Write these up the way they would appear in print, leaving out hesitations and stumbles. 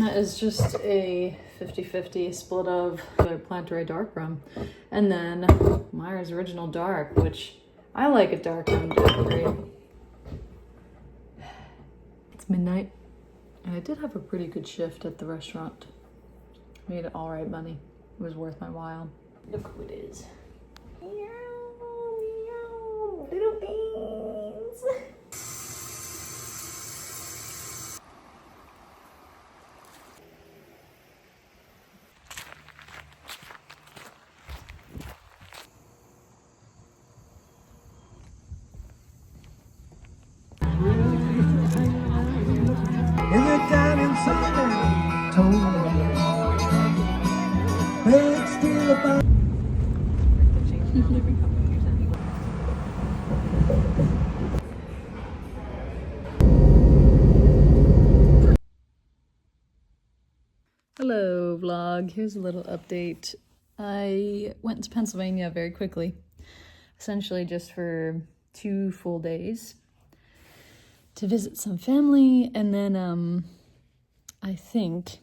That is just a 50-50 split of the Planetary Dark Rum and then Myers Original Dark, which I like a dark rum daiquiri. It's midnight, and I did have a pretty good shift at the restaurant. Made it all right money. It was worth my while. Look who it is. Meow, meow, little beans. In the dining salon, told me, it's still about. Hello vlog, here's a little update. I went to Pennsylvania very quickly, essentially just for 2 full days to visit some family, and then I think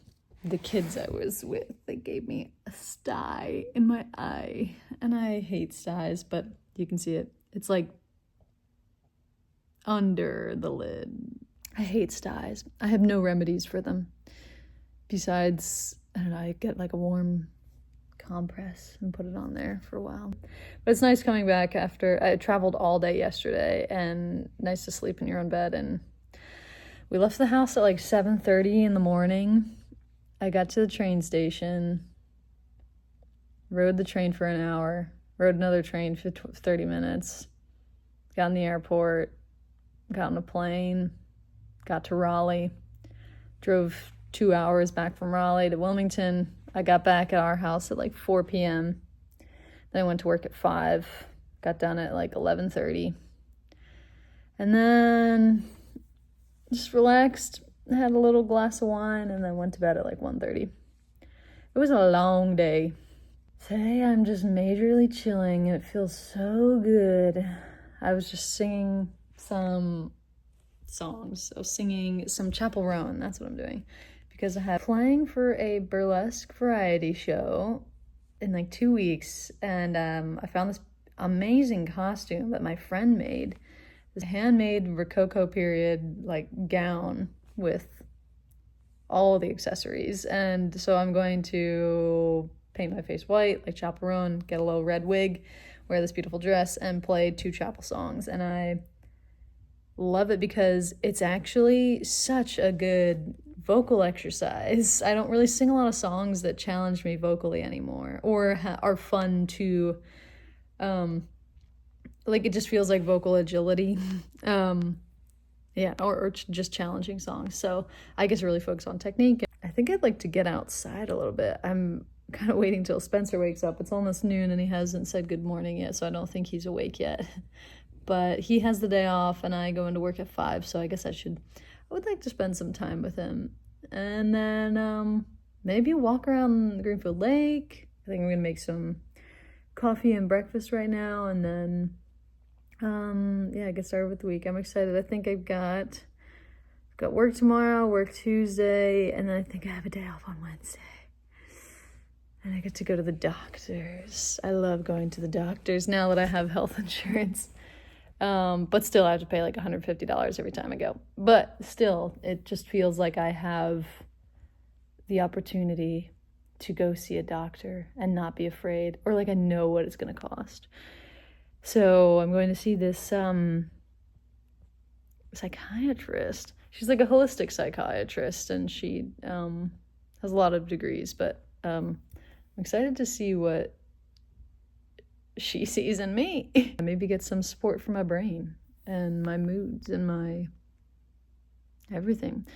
the kids I was with, they gave me a sty in my eye, and I hate styes, but you can see it. It's like under the lid. I hate styes. I have no remedies for them. Besides, I don't know, I get like a warm compress and put it on there for a while. But it's nice coming back after I traveled all day yesterday, and nice to sleep in your own bed. And we left the house at like 7:30 in the morning. I got to the train station, rode the train for an hour, rode another train for 30 minutes, got in the airport, got on a plane, got to Raleigh, drove 2 hours back from Raleigh to Wilmington. I got back at our house at like 4 p.m. Then I went to work at 5, got done at like 11:30. And then just relaxed, had a little glass of wine, and then went to bed at like 1:30. It was a long day. Today I'm just majorly chilling, and it feels so good. I was just singing some songs. I was singing some Chapel Roan, that's what I'm doing. Because I had playing for a burlesque variety show in like 2 weeks, and I found this amazing costume that my friend made. This handmade Rococo period like gown with all the accessories, and so I'm going to paint my face white like Chapel Roan, get a little red wig, wear this beautiful dress, and play 2 chapel songs. And I love it because it's actually such a good vocal exercise. I don't really sing a lot of songs that challenge me vocally anymore, or are fun to like, it just feels like vocal agility. Yeah, or just challenging songs. So I get to really focus on technique. I think I'd like to get outside a little bit. I'm kind of waiting till Spencer wakes up. It's almost noon and he hasn't said good morning yet, so I don't think he's awake yet. But he has the day off and I go into work at 5, so I guess I would like to spend some time with him. And then maybe walk around the Greenfield Lake. I think I'm gonna make some coffee and breakfast right now, and then yeah, get started with the week. I'm excited. I think I've got work tomorrow, work Tuesday, and then I think I have a day off on Wednesday. And I get to go to the doctors. I love going to the doctors now that I have health insurance. But still I have to pay like $150 every time I go. But still, it just feels like I have the opportunity to go see a doctor and not be afraid, or like I know what it's going to cost. So I'm going to see this psychiatrist. She's like a holistic psychiatrist, and she has a lot of degrees, but I'm excited to see what she sees in me. Maybe get some support for my brain and my moods and my everything.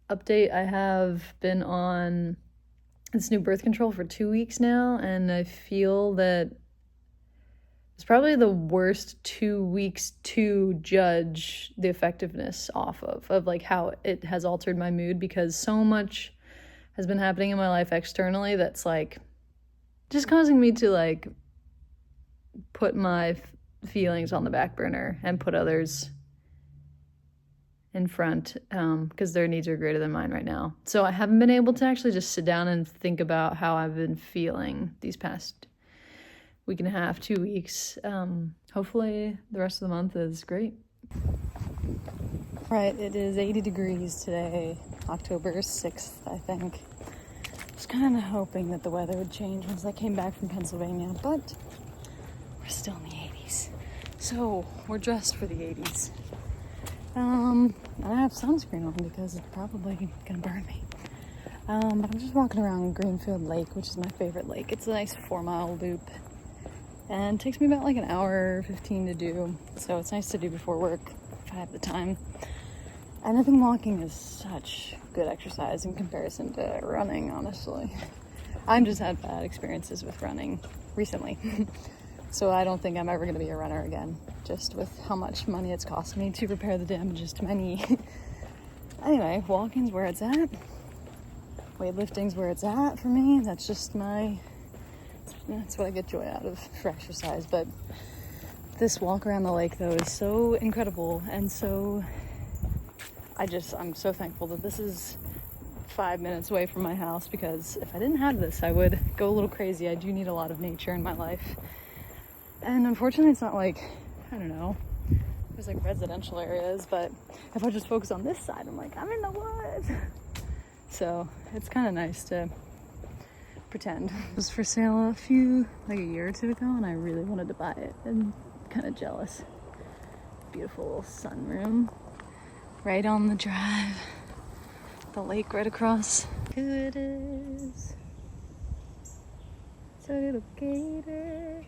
Update, I have been on this new birth control for 2 weeks now, and I feel that it's probably the worst 2 weeks to judge the effectiveness off of like how it has altered my mood, because so much has been happening in my life externally that's like just causing me to like put my feelings on the back burner and put others in front because their needs are greater than mine right now. So I haven't been able to actually just sit down and think about how I've been feeling these past week and a half, 2 weeks. Hopefully the rest of the month is great. Right, it is 80 degrees today, October 6th, I think. I was kind of hoping that the weather would change once I came back from Pennsylvania, but we're still in the 80s. So we're dressed for the 80s. I have sunscreen on because it's probably gonna burn me. But I'm just walking around Greenfield Lake, which is my favorite lake. It's a nice 4-mile loop. And it takes me about like an hour 15 to do. So it's nice to do before work if I have the time. And I think walking is such good exercise in comparison to running, honestly. I've just had bad experiences with running recently. So I don't think I'm ever going to be a runner again, just with how much money it's cost me to repair the damages to my knee. Anyway, walking's where it's at. Weightlifting's where it's at for me. That's what I get joy out of for exercise. But this walk around the lake, though, is so incredible. And so I'm so thankful that this is 5 minutes away from my house, because if I didn't have this, I would go a little crazy. I do need a lot of nature in my life. And unfortunately, it's not like, I don't know, there's like residential areas, but if I just focus on this side, I'm like, I'm in the woods. So it's kind of nice to pretend. It was for sale like a year or two ago, and I really wanted to buy it. I'm kind of jealous. Beautiful little sunroom right on the drive. The lake right across. Who it is. It's a little gator.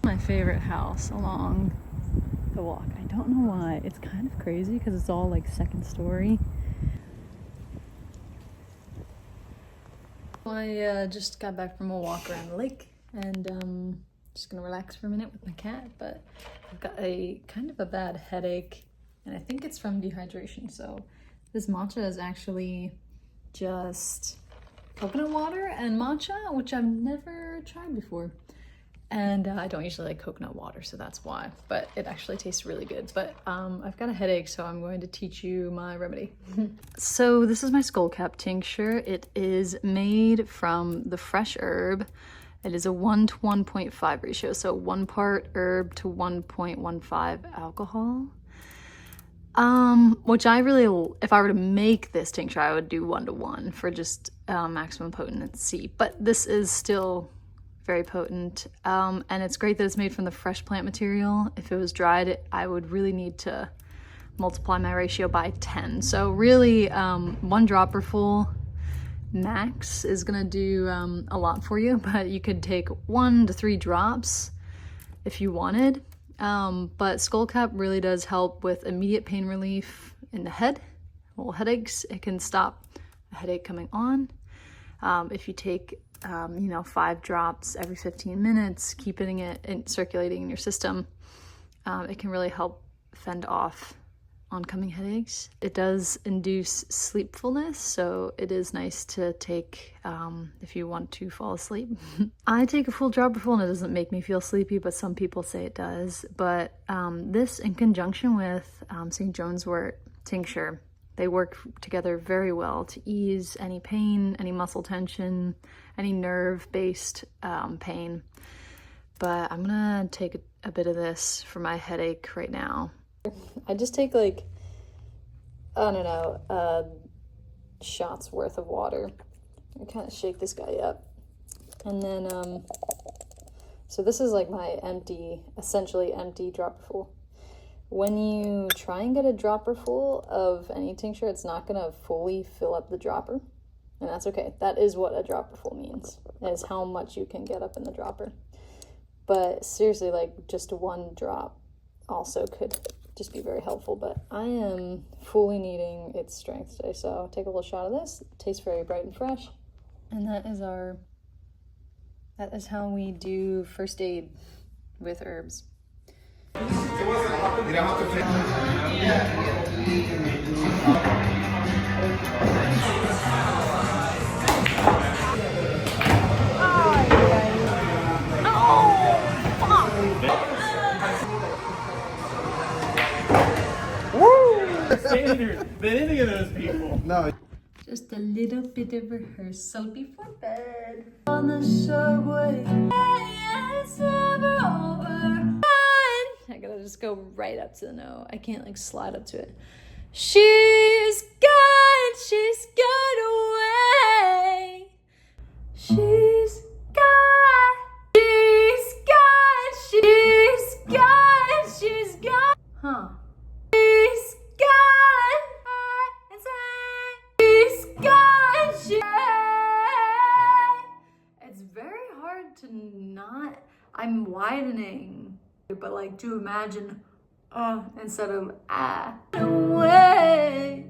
My favorite house along the walk. I don't know why. It's kind of crazy because it's all like second story. I just got back from a walk around the lake, and just gonna relax for a minute with my cat, but I've got a kind of a bad headache, and I think it's from dehydration. So this matcha is actually just coconut water and matcha, which I've never tried before. And I don't usually like coconut water, so that's why, but it actually tastes really good. But I've got a headache, so I'm going to teach you my remedy. So this is my skullcap tincture. It is made from the fresh herb. It is a 1 to 1.5 ratio, so 1 part herb to 1.15 alcohol. Which if I were to make this tincture, I would do 1 to 1 for just maximum potency. But this is still very potent, and it's great that it's made from the fresh plant material. If it was dried, I would really need to multiply my ratio by 10. So really, 1 dropper full max is gonna do a lot for you, but you could take 1 to 3 drops if you wanted. But skullcap really does help with immediate pain relief in the head, little headaches. It can stop a headache coming on. If you take 5 drops every 15 minutes, keeping it circulating in your system, it can really help fend off oncoming headaches. It does induce sleepfulness, so it is nice to take if you want to fall asleep. I take a full dropper full and it doesn't make me feel sleepy, but some people say it does. But this, in conjunction with St. John's wort tincture, they work together very well to ease any pain, any muscle tension, any nerve-based pain. But I'm gonna take a bit of this for my headache right now. I just take like, I don't know, shot's worth of water. I kind of shake this guy up. And then, so this is like my essentially empty dropper full. When you try and get a dropper full of any tincture, it's not gonna fully fill up the dropper. And that's okay. That is what a dropper full means, is how much you can get up in the dropper. But seriously, like just 1 drop also could just be very helpful. But I am fully needing its strength today, so I'll take a little shot of this. It tastes very bright and fresh. And that is how we do first aid with herbs. Standard. a little bit of rehearsal before bed. On the subway, it's never over. I gotta just go right up to the note. I can't like slide up to it. She's gone away. She's gone. Huh. She's gone. She's gone. It's very hard to not. I'm widening, but like to imagine instead of away.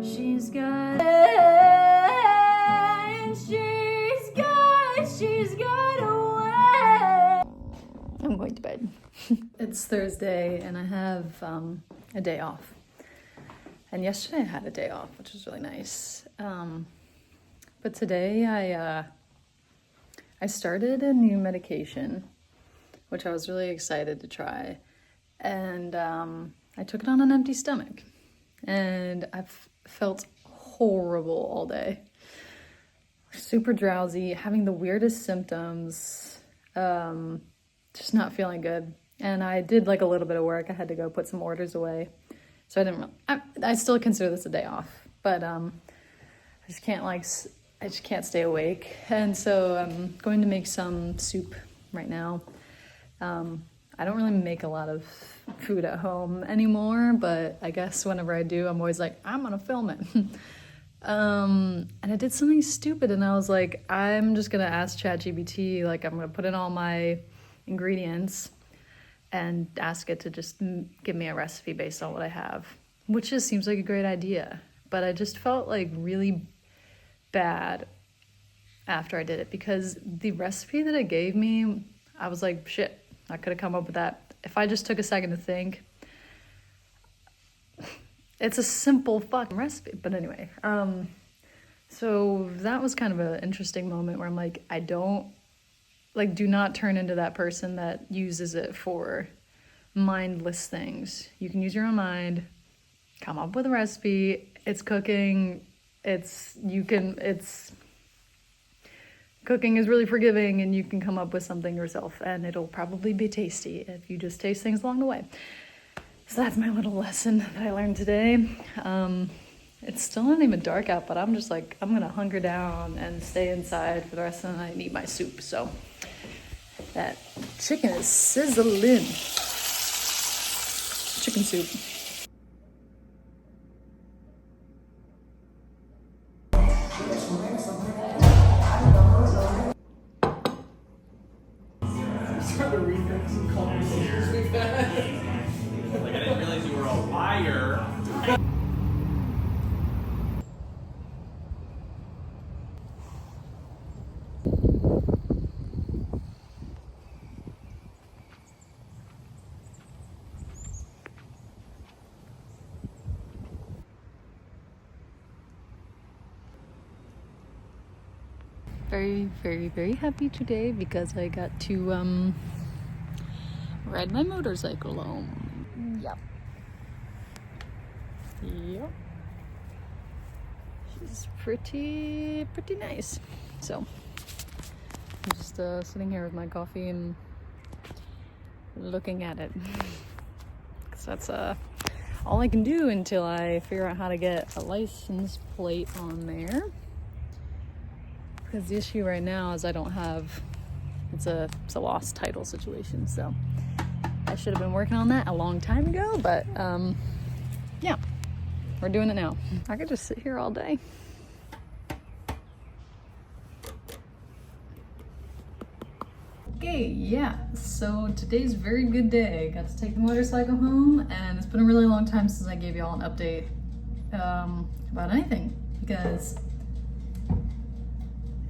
She's gone. She's gone away. I'm going to bed. It's Thursday and I have a day off. And yesterday I had a day off, which was really nice. But today I started a new medication, which I was really excited to try. And I took it on an empty stomach. And I've felt horrible all day. Super drowsy, having the weirdest symptoms, just not feeling good. And I did like a little bit of work. I had to go put some orders away. So I didn't really, I still consider this a day off, but I just can't stay awake. And so I'm going to make some soup right now. I don't really make a lot of food at home anymore, but I guess whenever I do, I'm always like, I'm gonna film it. And I did something stupid and I was like, I'm just gonna ask ChatGPT, like I'm gonna put in all my ingredients and ask it to just give me a recipe based on what I have, which just seems like a great idea. But I just felt like really bad after I did it because the recipe that it gave me, I was like, shit, I could have come up with that. If I just took a second to think, it's a simple fucking recipe. But anyway, so that was kind of an interesting moment where I'm like, do not turn into that person that uses it for mindless things. You can use your own mind, come up with a recipe. It's cooking. Cooking is really forgiving and you can come up with something yourself and it'll probably be tasty if you just taste things along the way. So that's my little lesson that I learned today. It's still not even dark out, but I'm just like, I'm gonna hunker down and stay inside for the rest of the night and eat my soup. So that chicken is sizzling. Chicken soup. Like I didn't realize you were a liar. Very, very, very happy today because I got to ride my motorcycle home. Yep. She's pretty nice. So I'm just sitting here with my coffee and looking at it. Because that's all I can do until I figure out how to get a license plate on there. Because the issue right now is I don't have, it's a lost title situation, so I should have been working on that a long time ago, but yeah, we're doing it now. I could just sit here all day. Okay, yeah, so today's a very good day. Got to take the motorcycle home, and it's been a really long time since I gave y'all an update about anything, because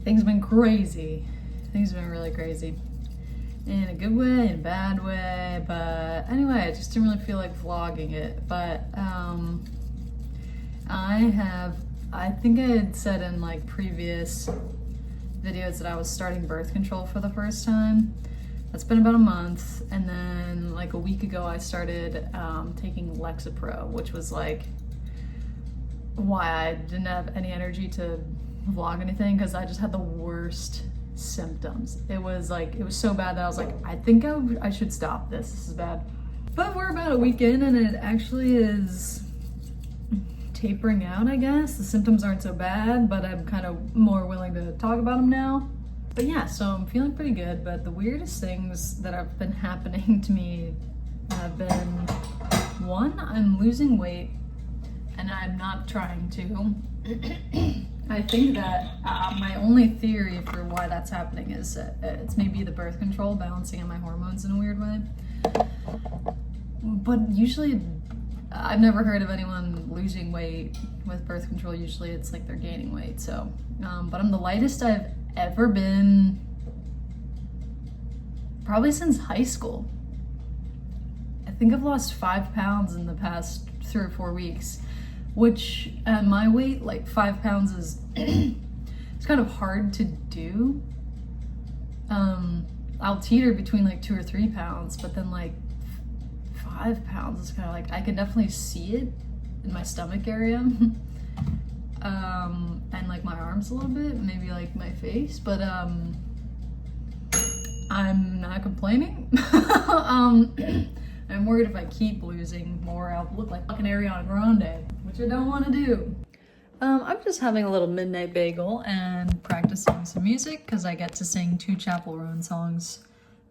things have been crazy. Things have been really crazy. In a good way, in a bad way, but anyway, I just didn't really feel like vlogging it, but I think I had said in like previous videos that I was starting birth control for the first time. That's been about a month, and then like a week ago I started taking Lexapro, which was like why I didn't have any energy to vlog anything, because I just had the worst symptoms. It was so bad that I was like, I think I should stop this. This is bad. But we're about a week in and it actually is tapering out, I guess. The symptoms aren't so bad, but I'm kind of more willing to talk about them now. But yeah, so I'm feeling pretty good, but the weirdest things that have been happening to me have been, one, I'm losing weight and I'm not trying to. I think that my only theory for why that's happening is it's maybe the birth control balancing out my hormones in a weird way. But usually, I've never heard of anyone losing weight with birth control. Usually it's like they're gaining weight. So, but I'm the lightest I've ever been probably since high school. I think I've lost 5 pounds in the past 3 or 4 weeks, which at my weight, like 5 pounds is it's kind of hard to do. I'll teeter between like 2 or 3 pounds, but then like 5 pounds is kind of like, I can definitely see it in my stomach area. And like my arms a little bit, maybe like my face, but I'm not complaining. I'm worried if I keep losing more, I'll look like fucking Ariana Grande, which I don't want to do. I'm just having a little midnight bagel and practicing some music because I get to sing 2 Chapel Roan songs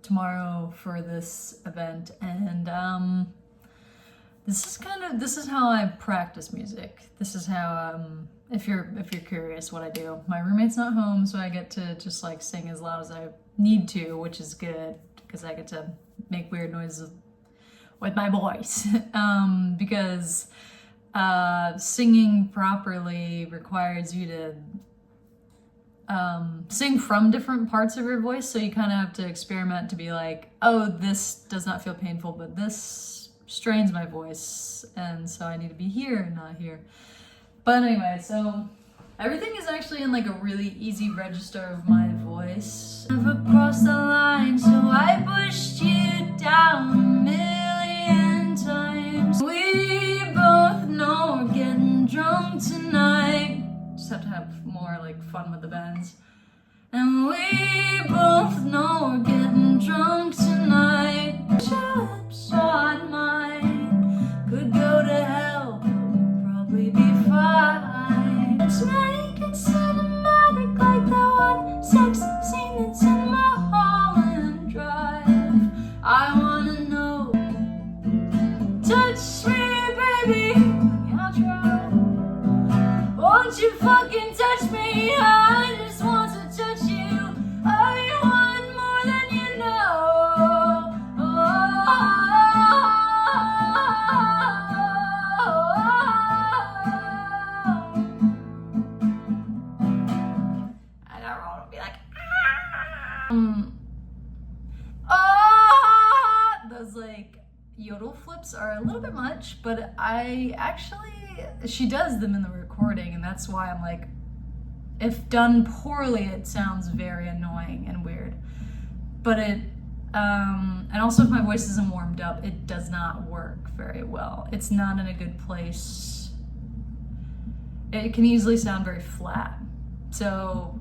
tomorrow for this event, and this is how I practice music. This is how if you're curious what I do. My roommate's not home, so I get to just like sing as loud as I need to, which is good because I get to make weird noises with my voice. Because singing properly requires you to sing from different parts of your voice, so you kind of have to experiment to be like, oh, this does not feel painful, but this strains my voice, and so I need to be here and not here. But anyway, so everything is actually in like a really easy register of my voice. Never crossed the line, so I pushed you down a million times. We both know we're getting drunk tonight. Just have to have more like fun with the bends. And we both know we're getting drunk tonight. Shot mine could go to hell, probably be fine. Let's make it cinematic like that one sex scene that's in my Holland Drive. I wanna know, touch me, baby. Yeah, I'll try. Won't you fucking touch me? I just want to touch you. I want more than you know. And I want to be like, those like yodel flips are a little bit much, but she does them in the recording, and that's why I'm like, if done poorly, it sounds very annoying and weird. But and also if my voice isn't warmed up, it does not work very well. It's not in a good place. It can easily sound very flat. So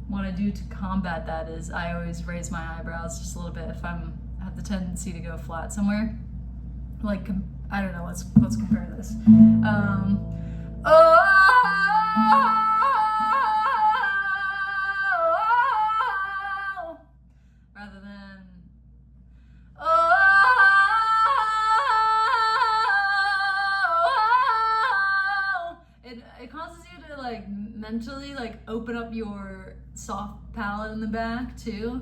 what I do to combat that is I always raise my eyebrows just a little bit if I have the tendency to go flat somewhere. Like, I don't know, let's compare this. Rather than it causes you to like mentally like open up your soft palate in the back too.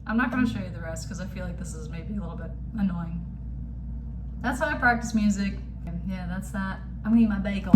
I'm not going to show you the rest because I feel like this is maybe a little bit annoying. That's how I practice music. Yeah, that's that. I'm gonna eat my bagel.